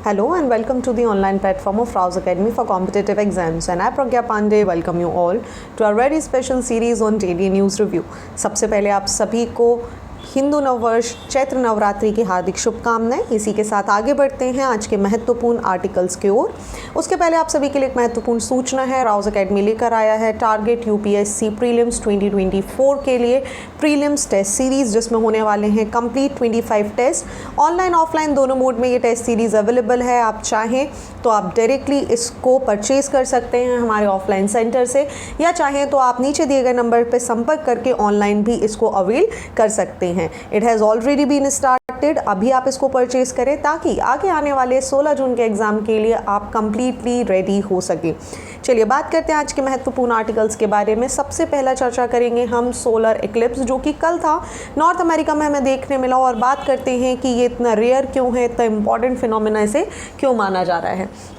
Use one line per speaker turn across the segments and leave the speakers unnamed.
Hello and welcome to the online platform of Rouse Academy for Competitive Exams, and I Pragya Pandey welcome you all to our very special series on Daily News Review। सबसे पहले आप सभी को हिंदू नववर्ष चैत्र नवरात्रि की हार्दिक शुभकामनाएं। इसी के साथ आगे बढ़ते हैं आज के महत्वपूर्ण आर्टिकल्स की ओर। उसके पहले आप सभी के लिए एक महत्वपूर्ण सूचना है। राउज एकेडमी लेकर आया है टारगेट यूपीएससी प्रीलिम्स 2024 के लिए प्रीलिम्स टेस्ट सीरीज़, जिसमें होने वाले हैं कंप्लीट 25 टेस्ट। ऑनलाइन ऑफलाइन दोनों मोड में ये टेस्ट सीरीज़ अवेलेबल है। आप चाहें तो आप डायरेक्टली इसको परचेज़ कर सकते हैं हमारे ऑफलाइन सेंटर से, या चाहें तो आप नीचे दिए गए नंबर पर संपर्क करके ऑनलाइन भी इसको अवेल कर सकते हैं। It has already been started. अभी आप इसको परचेज करें ताकि आगे आने वाले 16 जून के एग्ज़ाम के लिए आप कंप्लीटली रेडी हो सके। चलिए बात करते हैं आज के महत्वपूर्ण आर्टिकल्स के बारे में। सबसे पहला चर्चा करेंगे हम सोलर इक्लिप्स, जो कि कल था, नॉर्थ अमेरिका में हमें देखने मिला, और बात करते हैं कि ये इतना रेयर क्यों है, इतना इंपॉर्टेंट फिनोमेना इसे क्यों माना जा रहा है।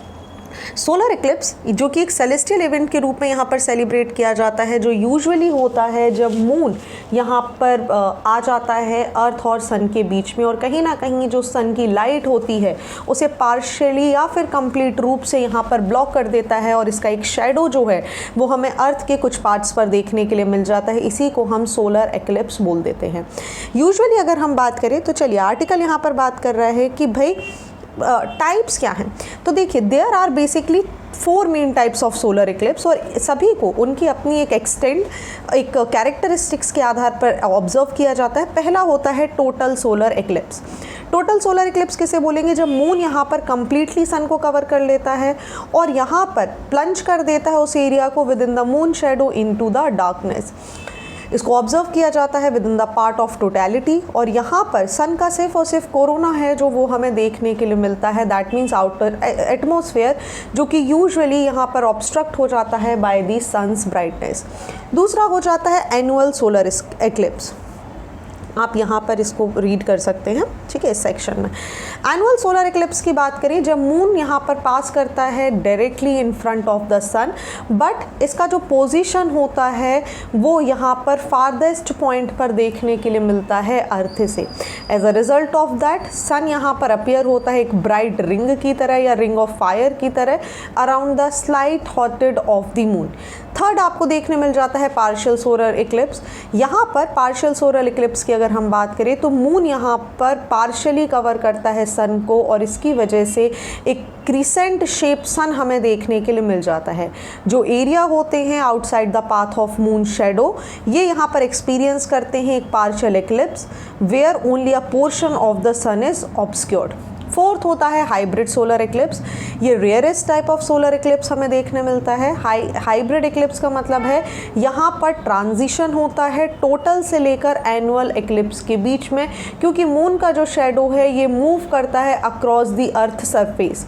सोलर इक्लिप्स जो कि एक सेलेस्टियल इवेंट के रूप में यहाँ पर सेलिब्रेट किया जाता है, जो यूजुअली होता है जब मून यहाँ पर आ जाता है अर्थ और सन के बीच में, और कहीं ना कहीं जो सन की लाइट होती है उसे पार्शियली या फिर कंप्लीट रूप से यहाँ पर ब्लॉक कर देता है, और इसका एक शेडो जो है वो हमें अर्थ के कुछ पार्ट्स पर देखने के लिए मिल जाता है। इसी को हम सोलर इक्लिप्स बोल देते हैं। यूजुअली अगर हम बात करें तो चलिए आर्टिकल यहाँ पर बात कर रहा है कि भाई टाइप्स क्या हैं। तो देखिए there are basically 4 main types of solar eclipse, और सभी को उनकी अपनी एक एक कैरेक्टरिस्टिक्स के आधार पर ऑब्जर्व किया जाता है। पहला होता है total solar Eclipse. Total solar Eclipse किसे बोलेंगे? जब मून यहाँ पर कंप्लीटली सन को कवर कर लेता है और यहाँ पर प्लंज कर देता है उस एरिया को with in the moon shadow into the darkness. इसको ऑब्जर्व किया जाता है with in the part of totality, और यहाँ पर सन का सिर्फ और सिर्फ कोरोना है जो वो हमें देखने के लिए मिलता है। दैट मीन्स आउटर एटमॉस्फेयर, जो कि यूजुअली यहाँ पर ऑब्स्ट्रक्ट हो जाता है बाय द सन्स ब्राइटनेस। दूसरा हो जाता है एनुअल सोलर इक्लिप्स। आप यहाँ पर इसको रीड कर सकते हैं, ठीक है, इस सेक्शन में। एनुअल सोलर इक्लिप्स की बात करें जब मून यहाँ पर पास करता है directly in front of the sun, but इसका जो पोजीशन होता है वो यहाँ पर फारदेस्ट पॉइंट पर देखने के लिए मिलता है अर्थ से। As a result of that sun यहाँ पर अपीयर होता है एक ब्राइट रिंग की तरह या रिंग ऑफ फायर की तरह around the silhouette of the moon. Third आपको देखने मिल जाता है पार्शियल सोलर इक्लिप्स। यहाँ पर पार्शियल सोलर इक्लिप्स की अगर हम बात करें तो मून यहाँ पर पार्शियली कवर करता है सन को, और इसकी वजह से एक क्रिसेंट शेप सन हमें देखने के लिए मिल जाता है। जो एरिया होते हैं outside the path of moon shadow, ये यहाँ पर एक्सपीरियंस करते हैं एक partial eclipse where only a portion of the sun is obscured. Fourth होता है हाइब्रिड सोलर इक्लिप्स। ये rarest type of solar eclipse हमें देखने मिलता है। हाइब्रिड इक्लिप्स का मतलब है यहाँ पर ट्रांजिशन होता है टोटल से लेकर एनुअल इक्लिप्स के बीच में, क्योंकि मून का जो शेडो है ये मूव करता है अक्रॉस द अर्थ सरफेस।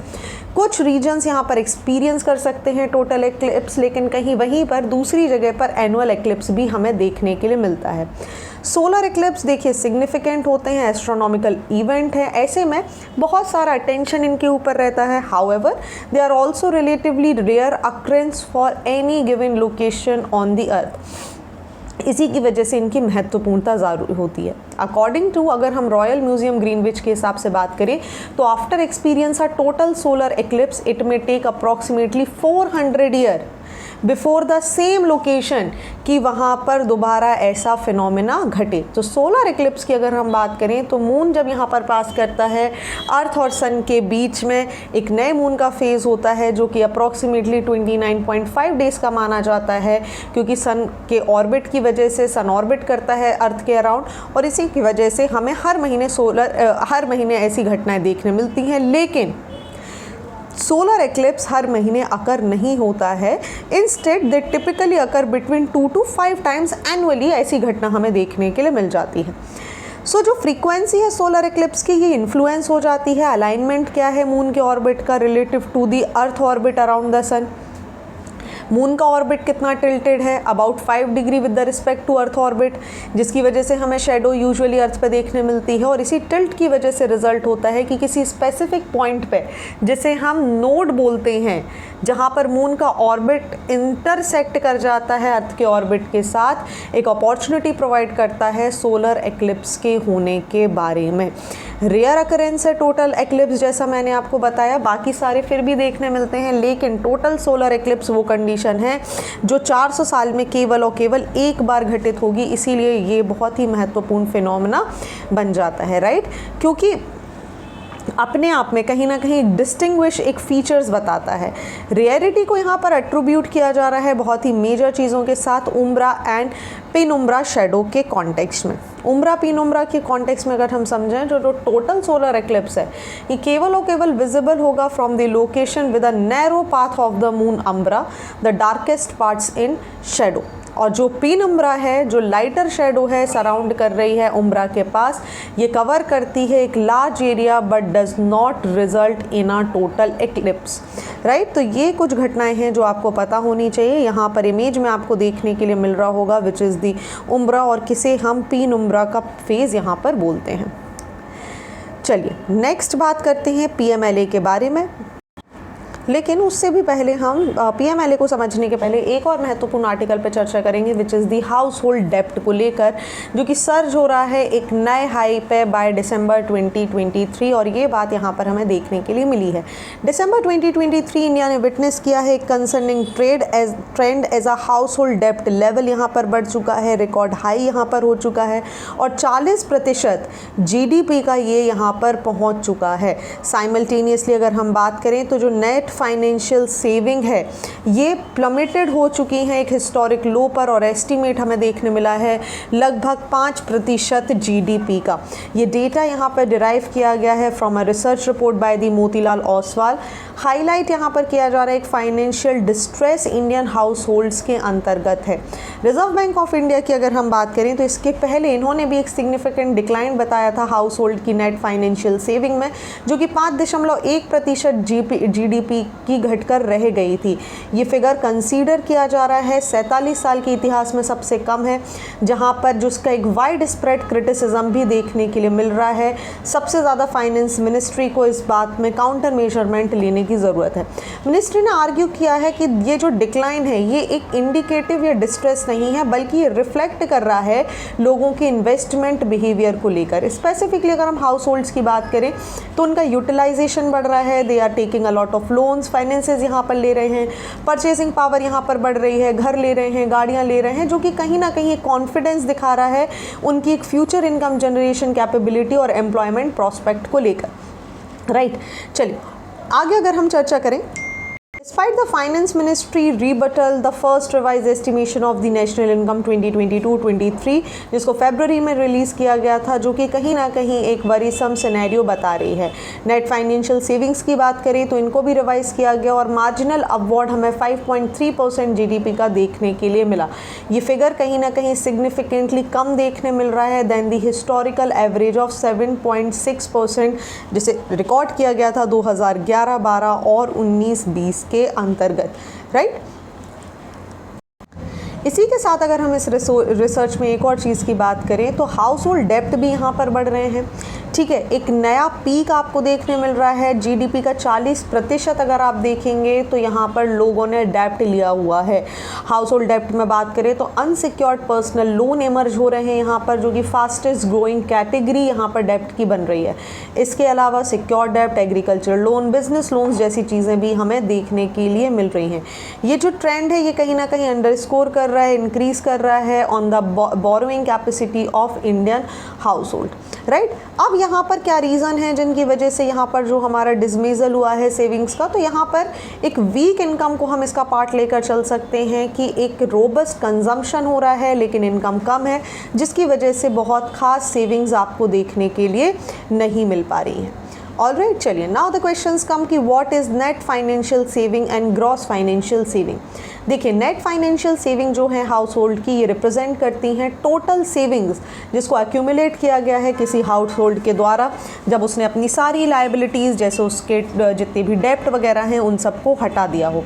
कुछ रीजन्स यहाँ पर एक्सपीरियंस कर सकते हैं टोटल एक्लिप्स, लेकिन कहीं वहीं पर दूसरी जगह पर एनुअल एक्लिप्स भी हमें देखने के लिए मिलता है। सोलर एक्लिप्स देखिए सिग्निफिकेंट होते हैं, एस्ट्रोनॉमिकल इवेंट है, ऐसे में बहुत सारा अटेंशन इनके ऊपर रहता है। However they are also relatively rare occurrences for any given location on the earth. इसी की वजह से इनकी महत्वपूर्णता ज़रूर होती है। अकॉर्डिंग टू अगर हम रॉयल म्यूजियम ग्रीनविच के हिसाब से बात करें तो after experience a total solar eclipse it may take approximately 400 year before the same location कि वहाँ पर दोबारा ऐसा फिनोमेना घटे। तो सोलर इक्लिप्स की अगर हम बात करें तो मून जब यहाँ पर पास करता है अर्थ और सन के बीच में एक नए मून का फेज़ होता है, जो कि अप्रॉक्सीमेटली 29.5 डेज़ का माना जाता है, क्योंकि सन के ऑर्बिट की वजह से सन ऑर्बिट करता है अर्थ के अराउंड, और इसी की वजह से हमें हर महीने ऐसी घटनाएँ देखने मिलती हैं। लेकिन सोलर एक्लिप्स हर महीने अकर नहीं होता है। Instead they typically occur between 2 to 5 times annually ऐसी घटना हमें देखने के लिए मिल जाती है। सो जो फ्रीक्वेंसी है सोलर एक्लिप्स की ये इन्फ्लुएंस हो जाती है अलाइनमेंट क्या है मून के ऑर्बिट का relative to the earth orbit around the sun. Moon का ऑर्बिट कितना टिल्टेड है, about 5 degree with the respect to earth orbit, जिसकी वजह से हमें शेडो यूजुअली अर्थ पे देखने मिलती है। और इसी टिल्ट की वजह से रिजल्ट होता है कि किसी स्पेसिफिक पॉइंट पे, जिसे हम नोड बोलते हैं, जहाँ पर मून का ऑर्बिट इंटरसेक्ट कर जाता है अर्थ के ऑर्बिट के साथ, एक अपॉर्चुनिटी प्रोवाइड करता है सोलर एक्लिप्स के होने के बारे में। रेयर अकरेंस है टोटल एक्लिप्स, जैसा मैंने आपको बताया, बाकी सारे फिर भी देखने मिलते हैं, लेकिन टोटल सोलर एक्लिप्स वो कंडीशन है जो 400 साल में केवल और केवल एक बार घटित होगी। इसीलिए ये बहुत ही महत्वपूर्ण फिनोमेना बन जाता है, राइट, क्योंकि अपने आप में कहीं ना कहीं डिस्टिंग्विश एक फीचर्स बताता है। रेयरिटी को यहाँ पर एट्रीब्यूट किया जा रहा है बहुत ही मेजर चीज़ों के साथ, उम्ब्रा एंड पेनुम्ब्रा शेडो के कॉन्टेक्स्ट में। उम्ब्रा पेनुम्ब्रा के कॉन्टेक्स्ट में अगर हम समझें, जो टोटल सोलर एक्लिप्स है ये केवल और केवल विजिबल होगा from the location with a narrow path of the moon उम्ब्रा, the darkest parts in shadow. और जो पेनुम्ब्रा है, जो लाइटर शेडो है, सराउंड कर रही है उम्ब्रा के पास, ये कवर करती है एक large area but does not result in a total eclipse, right. तो ये कुछ घटनाएं हैं जो आपको पता होनी चाहिए। यहाँ पर इमेज में आपको देखने के लिए मिल रहा होगा विच इज़ दी उम्ब्रा, और किसे हम पेनुम्ब्रा का फेज़ यहाँ पर बोलते हैं। चलिए नेक्स्ट बात करते हैं PMLA के बारे में, लेकिन उससे भी पहले हम PMLA को समझने के पहले एक और महत्वपूर्ण आर्टिकल पर चर्चा करेंगे which is the household डेप्ट को लेकर, जो कि सर्ज हो रहा है एक नए हाई पे बाय दिसंबर 2023। और ये बात यहाँ पर हमें देखने के लिए मिली है। दिसंबर 2023 इंडिया ने विटनेस किया है concerning trend as a household डेप्ट लेवल यहाँ पर बढ़ चुका है, रिकॉर्ड हाई यहाँ पर हो चुका है, और 40% GDP का ये यहाँ पर पहुँच चुका है। साइमल्टेनियसली अगर हम बात करें तो जो नेट फाइनेंशियल सेविंग है ये प्लमेटेड हो चुकी हैं एक हिस्टोरिक लो पर, और एस्टीमेट हमें देखने मिला है लगभग 5% GDP का। ये डेटा यहाँ पर डिराइव किया गया है from a research report by the Motilal Oswal. Highlight यहाँ पर किया जा रहा है एक financial distress Indian house holds के अंतर्गत है। रिजर्व बैंक ऑफ इंडिया की अगर हम बात करें तो इसके पहले इन्होंने भी एक सिग्निफिकेंट डिक्लाइन बताया था हाउस होल्ड की नेट फाइनेंशियल सेविंग में, जो कि 5.1% GDP की घटकर रह गई थी। ये फिगर कंसीडर किया जा रहा है 47 साल के इतिहास में सबसे कम है, जहां पर जिसका एक वाइड स्प्रेड क्रिटिसिज्म भी देखने के लिए मिल रहा है। सबसे ज़्यादा फाइनेंस मिनिस्ट्री को इस बात में काउंटर मेजरमेंट लेने की ज़रूरत है। मिनिस्ट्री ने आर्ग्यू किया है कि ये जो डिक्लाइन है ये एक इंडिकेटिव या डिस्ट्रेस नहीं है, बल्कि ये रिफ्लेक्ट कर रहा है लोगों के इन्वेस्टमेंट बिहेवियर को लेकर। स्पेसिफिकली अगर हम हाउस होल्ड्स की बात करें तो उनका यूटिलाइजेशन बढ़ रहा है, they are taking a lot of loans, finances यहाँ पर ले रहे हैं, परचेसिंग पावर यहाँ पर बढ़ रही है, घर ले रहे हैं, गाड़ियाँ ले रहे हैं, जो कि कहीं ना कहीं एक कॉन्फिडेंस दिखा रहा है उनकी एक फ्यूचर इनकम जनरेशन कैपेबिलिटी और एम्प्लॉयमेंट प्रॉस्पेक्ट को लेकर, राइट। चलिए आगे अगर हम चर्चा करें, Despite the Finance Ministry rebuttal the first revised estimation of the national income 2022-23 जिसको फरवरी में रिलीज़ किया गया था, जो कि कहीं ना कहीं एक वरीसम सिनेरियो बता रही है। नेट फाइनेंशियल सेविंग्स की बात करें तो इनको भी रिवाइज किया गया और मार्जिनल अपवर्ड हमें 5.3% GDP का देखने के लिए मिला। ये फिगर कहीं ना कहीं सिग्निफिकेंटली कम देखने मिल रहा है than the historical average of 7.6% जिसे रिकॉर्ड किया गया था 2011-12 और 19-20 के अंतर्गत, राइट। इसी के साथ अगर हम इस रिसर्च में एक और चीज़ की बात करें तो हाउस होल्ड डेप्ट भी यहाँ पर बढ़ रहे हैं, ठीक है। एक नया पीक आपको देखने मिल रहा है GDP का 40% अगर आप देखेंगे तो यहाँ पर लोगों ने डेप्ट लिया हुआ है। हाउस होल्ड डेप्ट में बात करें तो अनसिक्योर्ड पर्सनल लोन इमर्ज हो रहे हैं यहाँ पर, जो कि फास्टेस्ट ग्रोइंग कैटेगरी यहाँ पर डेप्ट की बन रही है। इसके अलावा सिक्योर्ड डेप्ट, एग्रीकल्चर लोन, बिजनेस लोन्स जैसी चीज़ें भी हमें देखने के लिए मिल रही हैं। ये जो ट्रेंड है ये कहीं ना कहीं अंडरस्कोर कर रहा है, इंक्रीज कर रहा है on the borrowing capacity of Indian house hold, right. अब यहाँ पर क्या रीज़न है जिनकी वजह से यहाँ पर जो हमारा डिसमेजल हुआ है सेविंग्स का, तो यहाँ पर एक वीक इनकम को हम इसका पार्ट लेकर चल सकते हैं कि एक रोबस्ट कंजम्पशन हो रहा है लेकिन इनकम कम है, जिसकी वजह से बहुत खास सेविंग्स आपको देखने के लिए नहीं मिल पा रही हैं। ऑलराइट, चलिए नाउ द क्वेश्चंस कम कि what is net financial saving and gross financial saving. देखिए, नेट फाइनेंशियल सेविंग जो है हाउस होल्ड की, ये रिप्रेजेंट करती हैं टोटल सेविंग्स जिसको एक्यूमुलेट किया गया है किसी हाउस होल्ड के द्वारा जब उसने अपनी सारी लाइबिलिटीज़ जैसे उसके जितने भी डेप्ट वगैरह हैं उन सबको हटा दिया हो।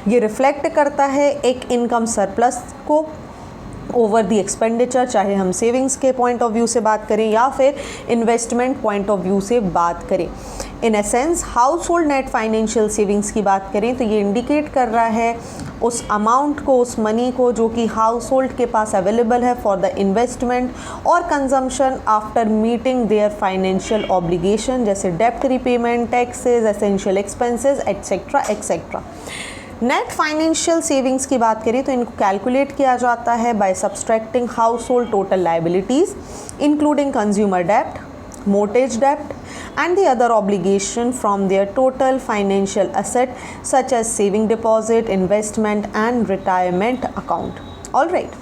ये रिफ्लेक्ट करता है एक इनकम सरप्लस को ओवर दी एक्सपेंडिचर, चाहे हम सेविंग्स के पॉइंट ऑफ व्यू से बात करें या फिर इन्वेस्टमेंट पॉइंट ऑफ व्यू से बात करें। In essence house hold net financial savings की बात करें तो ये इंडिकेट कर रहा है उस अमाउंट को, उस मनी को जो कि हाउस होल्ड के पास अवेलेबल है फॉर द इन्वेस्टमेंट और consumption after meeting their financial obligation, जैसे डेप्ट repayment, taxes, essential expenses et cetera et cetera. Net financial savings की बात करें तो इनको कैलकुलेट किया जाता है by subtracting household total liabilities including consumer डेप्ट, mortgage debt and the other obligation from their total financial asset such as saving deposit, investment and retirement account. All right,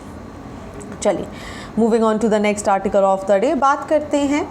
चलिए moving on to the next article of the day, बात करते हैं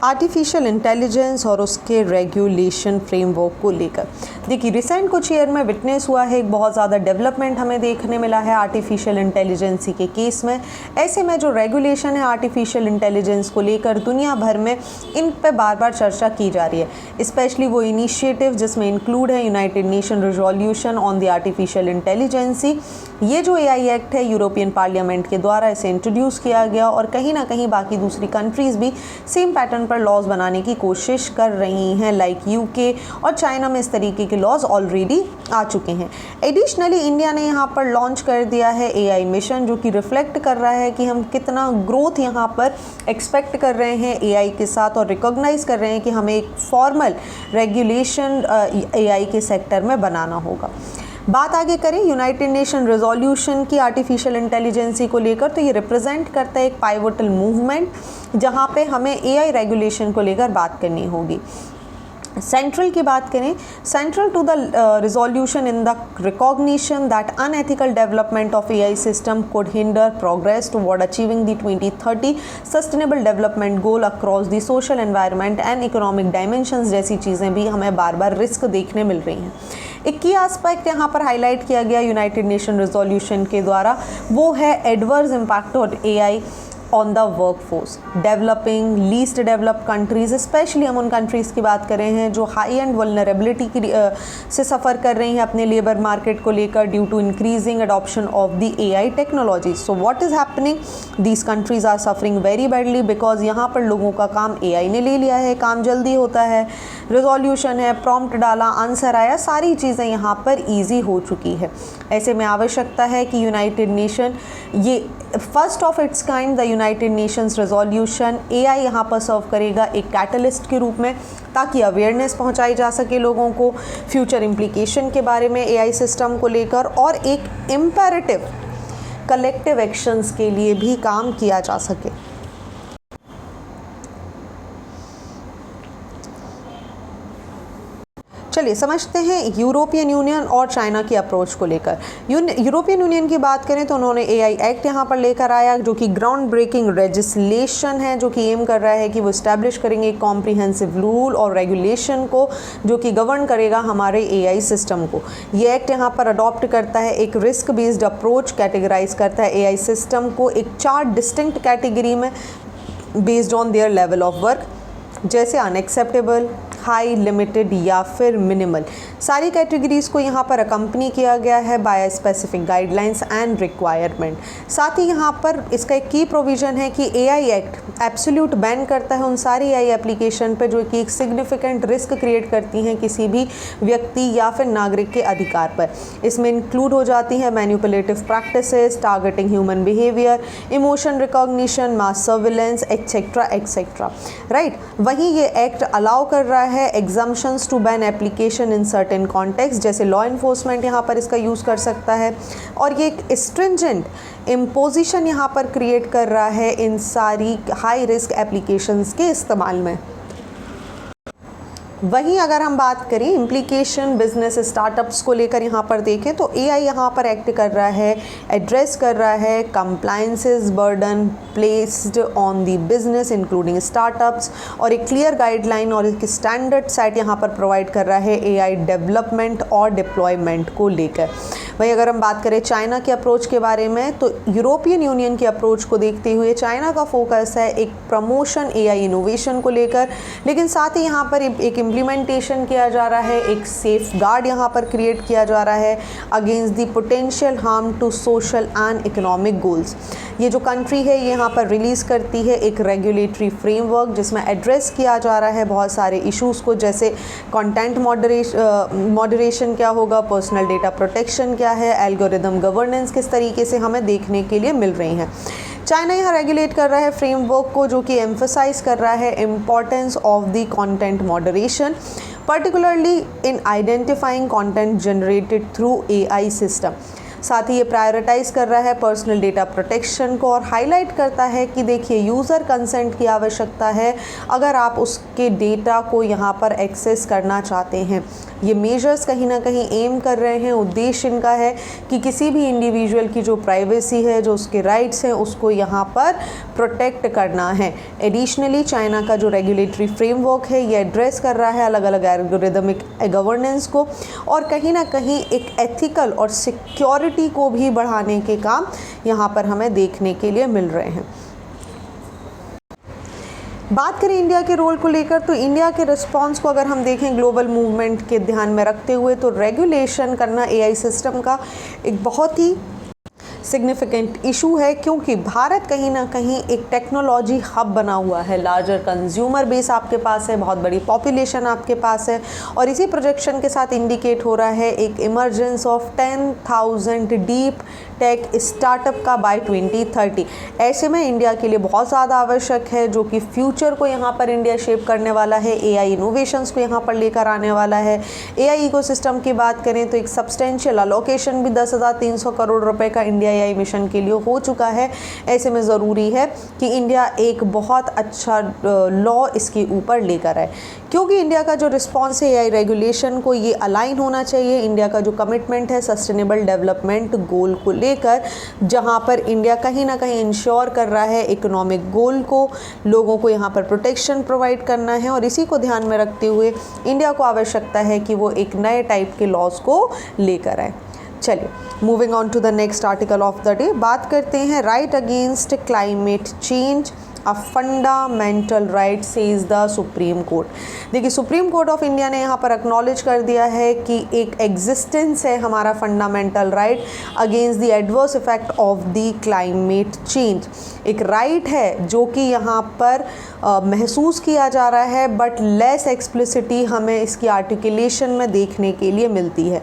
artificial intelligence और उसके regulation framework को लेकर। देखिए, recent कुछ ईयर में विटनेस हुआ है एक बहुत ज़्यादा डेवलपमेंट हमें देखने मिला है आर्टिफिशियल इंटेलिजेंसी के केस में। ऐसे में जो रेगुलेशन है आर्टिफिशियल इंटेलिजेंस को लेकर दुनिया भर में इन पे बार बार चर्चा की जा रही है, स्पेशली वो इनिशिएटिव जिसमें इंक्लूड है United Nation resolution on the artificial intelligence. ये जो AI एक्ट है यूरोपियन पार्लियामेंट के द्वारा इसे इंट्रोड्यूस किया गया और कहीं ना कहीं बाकी दूसरी कंट्रीज़ भी सेम पैटर्न पर लॉज बनाने की कोशिश कर रही हैं, लाइक UK और चाइना में इस तरीके के लॉज ऑलरेडी आ चुके हैं। एडिशनली इंडिया ने यहाँ पर लॉन्च कर दिया है AI मिशन, जो कि रिफ्लेक्ट कर रहा है कि हम कितना ग्रोथ यहाँ पर एक्सपेक्ट कर रहे हैं AI के साथ और रिकॉग्नाइज कर रहे हैं कि हमें एक फॉर्मल रेगुलेशन AI के सेक्टर में बनाना होगा। बात आगे करें यूनाइटेड नेशन रिजोल्यूशन की आर्टिफिशियल इंटेलिजेंसी को लेकर तो ये रिप्रेजेंट करता है एक पाइवोटल मूवमेंट जहाँ पे हमें AI रेगुलेशन को लेकर बात करनी होगी। सेंट्रल की बात करें, central to the resolution in the recognition that unethical development of AI system could hinder progress toward achieving the 2030 sustainable development goal across the social environment and economic dimensions जैसी चीज़ें भी हमें बार बार रिस्क देखने मिल रही हैं। एक की एस्पेक्ट यहाँ पर हाईलाइट किया गया यूनाइटेड नेशन रिजोल्यूशन के द्वारा, वो है adverse impact on AI on the work force. Developing least developed countries, specially हम उन कंट्रीज़ की बात कर रहे हैं जो हाई एंड वल्नरेबिलिटी की से सफ़र कर रही हैं अपने लेबर मार्केट को लेकर due to increasing adoption of the AI technology. So what is happening, these countries are suffering very badly because यहाँ पर लोगों का काम AI ने ले लिया है, काम जल्दी होता है, रिजोल्यूशन है, प्रॉम्प्ट डाला, आंसर आया, सारी चीज़ें यहाँ पर ईजी हो चुकी है। ऐसे में आवश्यकता है कि यूनाइटेड नेशन, ये first of its kind the United Nations resolution AI यहाँ पर सर्व करेगा एक कैटलिस्ट के रूप में, ताकि अवेयरनेस पहुँचाई जा सके लोगों को फ्यूचर इम्प्लीकेशन के बारे में AI सिस्टम को लेकर, और एक इम्पेरेटिव कलेक्टिव एक्शंस के लिए भी काम किया जा सके। चलिए समझते हैं यूरोपियन यूनियन और चाइना की अप्रोच को लेकर। यूरोपियन यूनियन की बात करें तो उन्होंने AI एक्ट यहाँ पर लेकर आया जो कि ग्राउंड ब्रेकिंग लेजिस्लेशन है, जो कि एम कर रहा है कि वो इस्टेब्लिश करेंगे एक कॉम्प्रिहेंसिव रूल और रेगुलेशन को जो कि गवर्न करेगा हमारे AI सिस्टम को। ये एक्ट यहाँ पर अडॉप्ट करता है एक रिस्क बेस्ड अप्रोच, कैटेगराइज करता है AI सिस्टम को एक 4 डिस्टिंक्ट कैटेगरी में based on their level of work, जैसे अनएक्सेप्टेबल, हाई, लिमिटेड या फिर मिनिमल। सारी कैटेगरीज़ को यहाँ पर अकम्पनी किया गया है by specific guidelines and requirement. साथ ही यहाँ पर इसका एक की प्रोविज़न है कि AI एक्ट एब्सोल्यूट बैन करता है उन सारी AI एप्लीकेशन पे जो कि एक सिग्निफिकेंट रिस्क क्रिएट करती हैं किसी भी व्यक्ति या फिर नागरिक के अधिकार पर। इसमें इंक्लूड हो जाती हैं manipulative practices, targeting human behaviour, emotion recognition, mass surveillance et cetera et cetera, right. वहीं ये एक्ट अलाउ कर रहा है exemptions to ban application in certain context, जैसे लॉ इन्फोर्समेंट यहाँ पर इसका यूज़ कर सकता है, और ये एक स्ट्रिंजेंट इम्पोजिशन यहाँ पर क्रिएट कर रहा है इन सारी हाई रिस्क एप्लीकेशंस के इस्तेमाल में। वहीं अगर हम बात करें इम्प्लीकेशन बिजनेस स्टार्टअप्स को लेकर यहाँ पर देखें तो एआई यहाँ पर एक्ट कर रहा है, एड्रेस कर रहा है compliances burden placed on the business including startups, और एक क्लियर गाइडलाइन और एक स्टैंडर्ड सेट यहाँ पर प्रोवाइड कर रहा है एआई डेवलपमेंट और डिप्लॉयमेंट को लेकर। वहीं अगर हम बात करें चाइना के अप्रोच के बारे में तो यूरोपियन यूनियन के अप्रोच को देखते हुए चाइना का फोकस है एक प्रमोशन एआई इनोवेशन को लेकर, लेकिन साथ ही यहाँ पर एक इम्प्लीमेंटेशन किया जा रहा है, एक सेफ गार्ड यहाँ पर क्रिएट किया जा रहा है against the potential harm to social and economic goals. ये जो कंट्री है ये यहाँ पर रिलीज़ करती है एक रेगुलेटरी फ्रेमवर्क जिसमें एड्रेस किया जा रहा है बहुत सारे इश्यूज़ को, जैसे कंटेंट मॉडरेशन क्या होगा, पर्सनल डेटा प्रोटेक्शन क्या है, एल्गोरिदम गवर्नेंस किस तरीके से हमें देखने के लिए मिल रही हैं। चाइना यहाँ रेगुलेट कर रहा है फ्रेमवर्क को जो कि एम्फसाइज कर रहा है importance of the content moderation particularly in identifying content generated through AI system। साथ ही ये प्रायोरिटाइज कर रहा है पर्सनल डेटा प्रोटेक्शन को और हाईलाइट करता है कि देखिए यूज़र कंसेंट की आवश्यकता है अगर आप उसके डेटा को यहाँ पर एक्सेस करना चाहते हैं। ये मेजर्स कहीं ना कहीं एम कर रहे हैं, उद्देश्य इनका है कि किसी भी इंडिविजुअल की जो प्राइवेसी है, जो उसके राइट्स हैं, उसको यहाँ पर प्रोटेक्ट करना है। एडिशनली चाइना का जो रेगुलेटरी फ्रेमवर्क है ये एड्रेस कर रहा है अलग अलग एल्गोरिदमिक गवर्नेंस को और कहीं ना कहीं एक एथिकल और सिक्योरिटी को भी बढ़ाने के काम यहाँ पर हमें देखने के लिए मिल रहे हैं। बात करें इंडिया के रोल को लेकर तो इंडिया के रिस्पांस को अगर हम देखें ग्लोबल मूवमेंट के ध्यान में रखते हुए तो रेगुलेशन करना एआई सिस्टम का एक बहुत ही सिग्निफिकेंट इशू है, क्योंकि भारत कहीं ना कहीं एक टेक्नोलॉजी हब बना हुआ है। लार्जर कंज्यूमर बेस आपके पास है, बहुत बड़ी पॉपुलेशन आपके पास है और इसी प्रोजेक्शन के साथ इंडिकेट हो रहा है एक emergence of 10,000 deep tech startup का बाय 2030। ऐसे में इंडिया के लिए बहुत ज़्यादा आवश्यक है जो कि फ्यूचर को यहाँ पर इंडिया शेप करने वाला है, एआई इनोवेशंस को यहाँ पर लेकर आने वाला है। एआई इकोसिस्टम की बात करें तो एक सब्सटेंशियल अलोकेशन भी 10,300 करोड़ रुपए का इंडिया एआई मिशन के लिए हो चुका है। ऐसे में ज़रूरी है कि इंडिया एक बहुत अच्छा लॉ इसके ऊपर लेकर आए, क्योंकि इंडिया का जो रिस्पॉन्स है एआई रेगुलेशन को ये अलाइन होना चाहिए इंडिया का जो कमिटमेंट है सस्टेनेबल डेवलपमेंट गोल को लेकर, जहां पर इंडिया कहीं ना कहीं इंश्योर कर रहा है इकोनॉमिक गोल को, लोगों को यहाँ पर प्रोटेक्शन प्रोवाइड करना है और इसी को ध्यान में रखते हुए इंडिया को आवश्यकता है कि वो एक नए टाइप के लॉज को लेकर आए। चलिए moving on to the next article of the day, बात करते हैं right against climate change a fundamental right says the supreme court. देखिए सुप्रीम कोर्ट ऑफ इंडिया ने यहाँ पर एक्नॉलेज कर दिया है कि एक एग्जिस्टेंस है हमारा fundamental right against the adverse effect of the climate change. एक राइट है जो कि यहाँ पर महसूस किया जा रहा है, बट लेस एक्सप्लिसिटी हमें इसकी आर्टिकुलेशन में देखने के लिए मिलती है।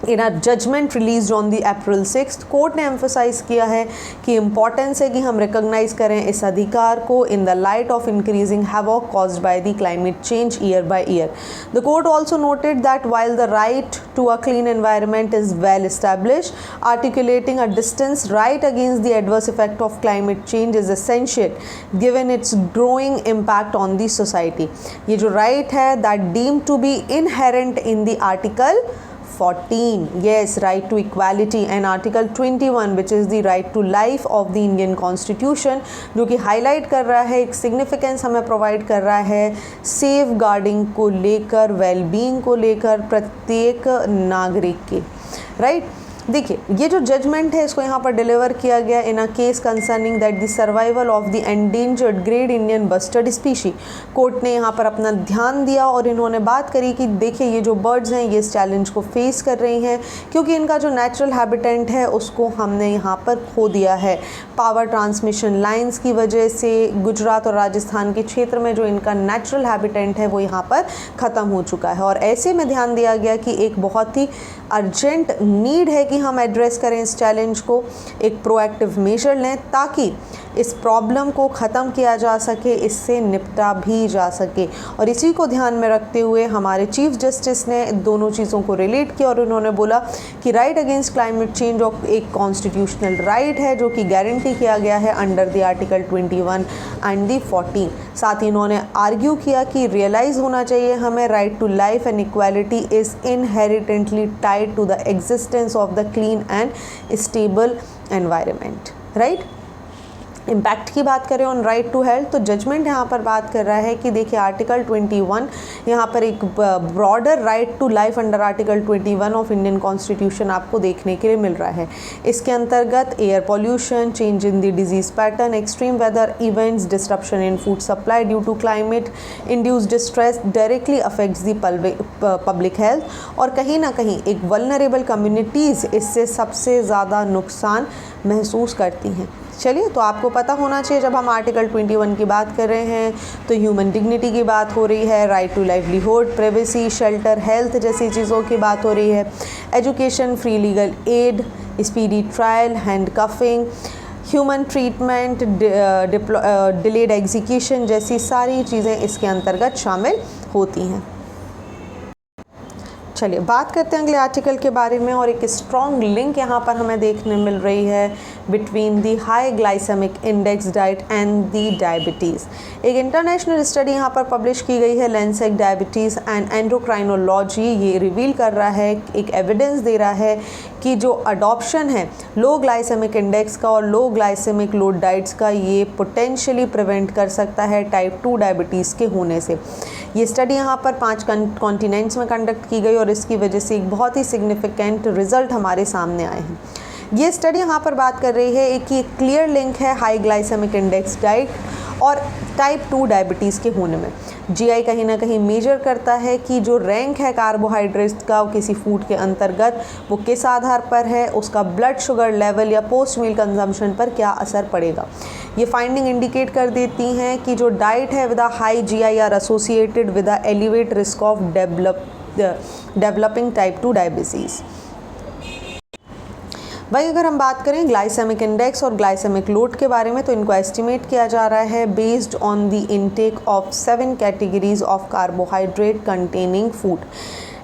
In a judgement release on the April 6 court ने एम्फोसाइज किया है कि इम्पॉर्टेंस है कि हम रिकॉग्नाइज करें इस अधिकार को in the light of increasing havoc caused by the climate change year by year. The court also noted that while the right to a clean environment is well established, articulating a distance right against the adverse effect of climate change is essential given its growing impact on the society। ये जो right है that deemed to be inherent in the article 14, yes, right to equality, and article 21 which is the right to life of the Indian Constitution, जो कि highlight कर रहा है एक significance हमें प्रोवाइड कर रहा है सेफ गार्डिंग को लेकर, वेलबींग को लेकर प्रत्येक नागरिक के, राइट। देखिए ये जो जजमेंट है इसको यहाँ पर डिलीवर किया गया in a case concerning that the survival of the endangered great Indian bustard species. Court ने यहाँ पर अपना ध्यान दिया और इन्होंने बात करी कि देखिए ये जो बर्ड्स हैं ये इस चैलेंज को फेस कर रही हैं क्योंकि इनका जो नेचुरल हैबिटेट है उसको हमने यहाँ पर खो दिया है। पावर ट्रांसमिशन लाइन्स की वजह से गुजरात और राजस्थान के क्षेत्र में जो इनका नेचुरल हैबिटेट है वो यहाँ पर ख़त्म हो चुका है और ऐसे में ध्यान दिया गया कि एक बहुत ही अर्जेंट नीड है कि हम एड्रेस करें इस चैलेंज को, एक प्रोएक्टिव मेजर लें ताकि इस प्रॉब्लम को ख़त्म किया जा सके, इससे निपटा भी जा सके। और इसी को ध्यान में रखते हुए हमारे चीफ जस्टिस ने दोनों चीज़ों को रिलेट किया और उन्होंने बोला कि राइट अगेंस्ट क्लाइमेट चेंज एक कॉन्स्टिट्यूशनल राइट है जो कि गारंटी किया गया है under the article 21 and the 14। साथ ही इन्होंने आर्ग्यू किया कि रियलाइज़ होना चाहिए हमें right to life and equality is inherently tied to the existence of the clean and stable environment. Right, impact की बात करें ऑन राइट टू हेल्थ, तो जजमेंट यहाँ पर बात कर रहा है कि देखिए आर्टिकल 21 यहाँ पर एक broader right to life under article 21 of Indian constitution आपको देखने के लिए मिल रहा है। इसके अंतर्गत air pollution, change in the disease pattern, extreme weather events, disruption in food supply due to climate induced stress directly affects the public health और कहीं ना कहीं एक वल्नरेबल कम्युनिटीज़ इससे सबसे ज़्यादा नुकसान महसूस करती हैं। चलिए, तो आपको पता होना चाहिए जब हम आर्टिकल 21 की बात कर रहे हैं तो ह्यूमन डिग्निटी की बात हो रही है, right to livelihood, privacy, shelter, health जैसी चीज़ों की बात हो रही है, education, free legal aid, speedy trial, handcuffing, human treatment, delayed execution जैसी सारी चीज़ें इसके अंतर्गत शामिल होती हैं। चलिए बात करते हैं अगले आर्टिकल के बारे में और एक स्ट्रॉन्ग लिंक यहाँ पर हमें देखने मिल रही है between the high glycemic index diet and the diabetes. एक इंटरनेशनल स्टडी यहाँ पर पब्लिश की गई है, लैंसेट डायबिटीज़ एंड एंडोक्राइनोलॉजी, ये रिवील कर रहा है, एक एविडेंस दे रहा है कि जो अडॉप्शन है लो ग्लाइसेमिक इंडेक्स का और लो ग्लाइसेमिक लोड डाइट्स का, ये पोटेंशियली प्रिवेंट कर सकता है टाइप 2 डायबिटीज़ के होने से। ये स्टडी यहाँ पर 5 कॉन्टिनेंट्स में कंडक्ट की गई और इसकी वजह से एक बहुत ही सिग्निफिकेंट रिजल्ट हमारे सामने आए हैं। ये स्टडी यहाँ पर बात कर रही है एक क्लियर लिंक है हाई ग्लाइसेमिक इंडेक्स डाइट और टाइप 2 डायबिटीज़ के होने में। जीआई कहीं ना कहीं मेजर करता है कि जो रैंक है कार्बोहाइड्रेट्स का किसी फूड के अंतर्गत वो किस आधार पर है, उसका ब्लड शुगर लेवल या पोस्ट मील कंजम्पशन पर क्या असर पड़ेगा। ये फाइंडिंग इंडिकेट कर देती हैं कि जो डाइट है with a high GI are associated with a elevate risk of developing type 2 diabetes. वहीं अगर हम बात करें ग्लाइसेमिक इंडेक्स और ग्लाइसेमिक लोड के बारे में, तो इनको एस्टिमेट किया जा रहा है based on the intake of 7 categories of carbohydrate containing food.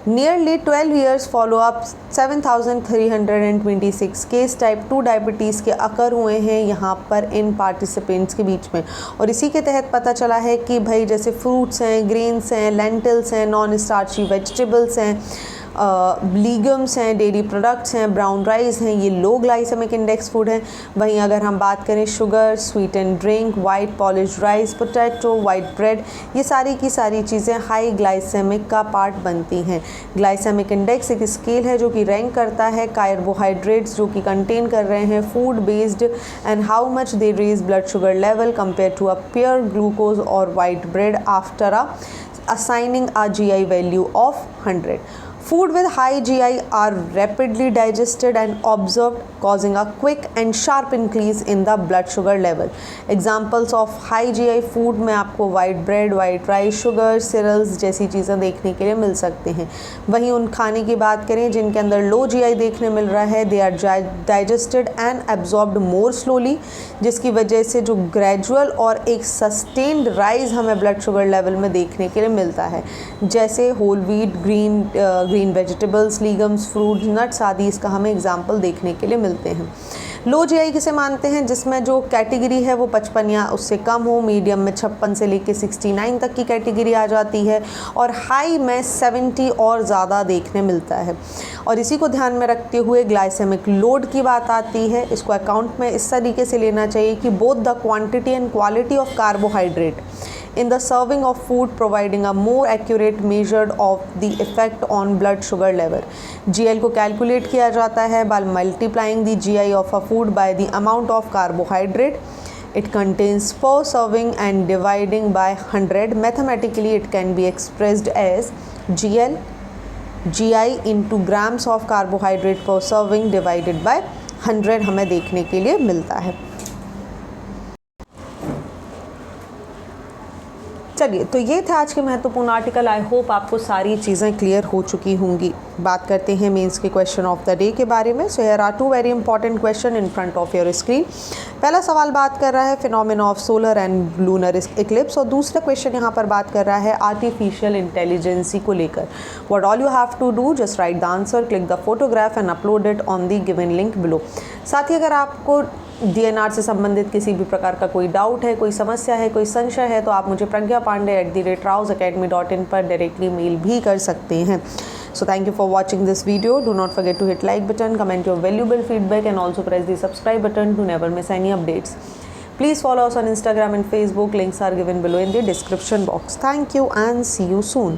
Nearly 12 years follow-up 7,326 case type 2 diabetes के अकर हुए हैं यहाँ पर इन पार्टिसिपेंट्स के बीच में। और इसी के तहत पता चला है कि भाई जैसे फ्रूट्स हैं, ग्रेन्स हैं, लेंटिल्स हैं, नॉन स्टार्ची वेजिटेबल्स हैं, लीगम्स हैं, डेयरी प्रोडक्ट्स हैं, ब्राउन राइस हैं, ये लो ग्लाइसेमिक इंडेक्स फूड हैं। वहीं अगर हम बात करें sugar, sweet and drink, white polish rice, potato, white bread, ये सारी की सारी चीज़ें हाई ग्लाइसेमिक का पार्ट बनती हैं। ग्लाइसेमिक इंडेक्स एक स्केल है जो कि रैंक करता है कार्बोहाइड्रेट्स जो कि कंटेन कर रहे हैं food based and how much they raise blood sugar level compare to a pure glucose और white bread after assigning a GI value of 100. Food with high GI are rapidly digested and absorbed, causing a quick and sharp increase in the blood sugar level. Examples of high GI food में आपको white bread, white rice, sugar, cereals जैसी चीज़ें देखने के लिए मिल सकते हैं। वहीं उन खाने की बात करें जिनके अंदर low GI देखने मिल रहा है, they are digested and absorbed more slowly, जिसकी वजह से जो gradual और एक sustained rise हमें blood sugar level में देखने के लिए मिलता है। जैसे whole wheat, green vegetables, legumes, fruits, nuts आदि इसका हमें एग्जाम्पल देखने के लिए मिलते हैं। लो जीआई किसे मानते हैं, जिसमें जो कैटेगरी है वो 55 या उससे कम हो, मीडियम में 56 से लेकर 69 तक की कैटेगरी आ जाती है और हाई में 70 और ज़्यादा देखने मिलता है। और इसी को ध्यान में रखते हुए ग्लाइसेमिक लोड की बात आती है। इसको अकाउंट में इस तरीके से लेना चाहिए कि both the quantity and quality of carbohydrate in the serving of food providing a more accurate measure of the effect on blood sugar level. GL को कैलकुलेट किया जाता है by multiplying the GI of a food by the amount of carbohydrate it contains per serving and dividing by 100. Mathematically it can be expressed as GI into grams of carbohydrate per serving divided by 100 हमें देखने के लिए मिलता है। चलिए, तो ये थे आज के महत्वपूर्ण आर्टिकल। आई होप आपको सारी चीज़ें क्लियर हो चुकी होंगी। बात करते हैं मेंस के क्वेश्चन ऑफ द डे के बारे में। So here are two very important question in front of your screen. पहला सवाल बात कर रहा है phenomena of solar and lunar eclipse, और दूसरा क्वेश्चन यहाँ पर बात कर रहा है आर्टिफिशियल इंटेलिजेंसी को लेकर। What all you have to do, just write the answer, click the photograph and upload it on the given link below. साथ ही अगर आपको DNR से संबंधित किसी भी प्रकार का कोई डाउट है, कोई समस्या है, कोई संशय है, तो आप मुझे pragyaPandey@ravsacademy.in पर डायरेक्टली मेल भी कर सकते हैं। So thank you for watching this video. Do not forget to hit like button, comment your valuable feedback and also press the subscribe button to never miss any updates. Please follow us on Instagram and Facebook. Links are given below in the description box. Thank you and see you soon.